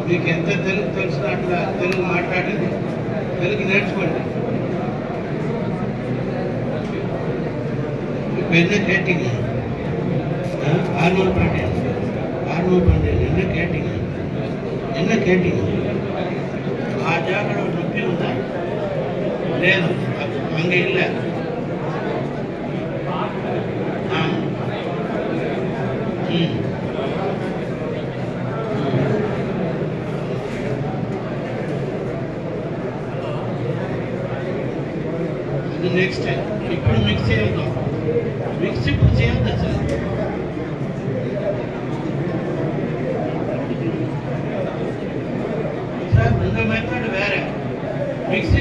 మీకు ఎంత తెలుగు తెలిసిన అట్లా తెలుగు మాట్లాడండి, తెలుగు నేర్చుకోండి. இப்போ என்ன கேட்டீங்க? ஆர்வல் பாண்டியன் என்ன கேட்டீங்க? என்ன கேட்டீங்க? ఆ జాగలో నొప్పి ఉందా? లేదు, అంగే ಇಲ್ಲ. అది నెక్స్ట్ టైం. ఇప్పుడు మిక్స్ చేద్దాం. మిక్స్ ఇప్పుడు చేయొద్దు అసలు. సార్ ముందు మెథడ్ వేరే, మిక్సీ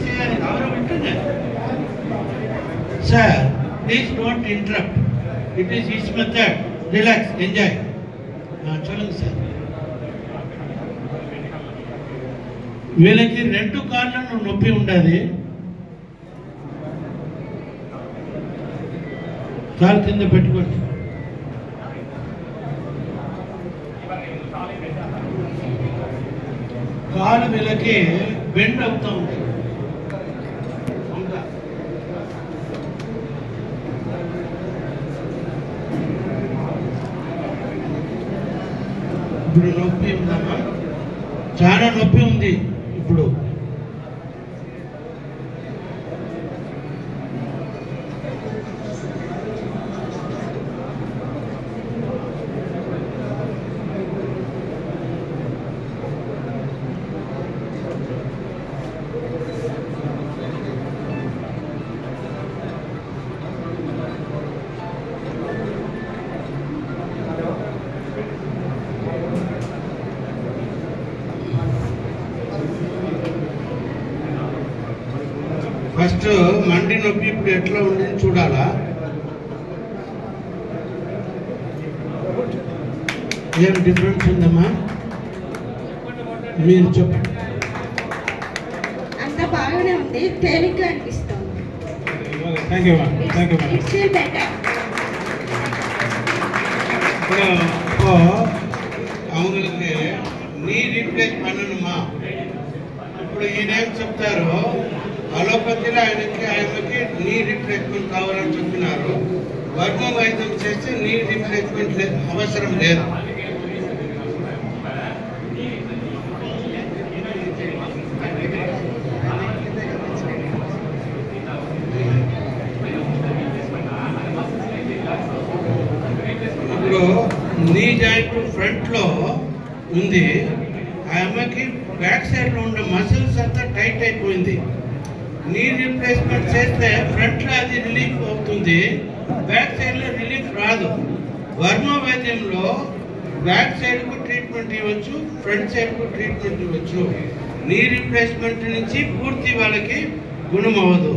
చేయాలి. ఎవరో వింటున్నారు sir. Please don't interrupt. It is his method. Relax, enjoy. చూడండి సార్, వీళ్ళకి 2 కాళ్ళను నొప్పి ఉండదు. కాలు కింద పెట్టుకోండి. కాలు వీళ్ళకి బెండ్ అవుతూ ఉంది. ఇప్పుడు నొప్పి ఉందమ్మా, చాలా నొప్పి ఉంది ఇప్పుడు. ఫస్ట్ మండి నొప్పి ఇప్పుడు ఎట్లా ఉండేది చూడాలా? ఏం డిఫరెన్స్ ఉందమ్మా మీరు చెప్పండి. అంత బాగానే ఉంది, తేలిగ్గా అనిపిస్తుంది. Thank you. இப்போ அவங்களுக்கு நீ రీప్లేస్ பண்ணணுமா? ఇప్పుడు ఈయనేం చెప్తారు, అలోపతిలో ఆయనకి నీ రీప్లేస్మెంట్ కావాలని చెప్తున్నారు. వర్మ వైద్యం చేస్తే నీ రీప్లేస్మెంట్ అవసరం లేదు. ఇప్పుడు నీ జాయింట్ ఫ్రంట్ లో ఉంది, ఆ అమ్మకి బ్యాక్ సైడ్ లో ఉన్న మసిల్స్ అంతా టైట్ అయిపోయింది. నీ రీప్లేస్మెంట్ చేస్తే ఫ్రంట్ లో అది రిలీఫ్ అవుతుంది, బ్యాక్ సైడ్ లో రిలీఫ్ రాదు. వర్మ వైద్యంలో బ్యాక్ సైడ్ కు ట్రీట్మెంట్ ఇవ్వచ్చు, ఫ్రంట్ సైడ్ కు ట్రీట్మెంట్ ఇవ్వచ్చు. నీ రీప్లేస్మెంట్ నుంచి పూర్తి వాళ్ళకి గుణం అవ్వదు.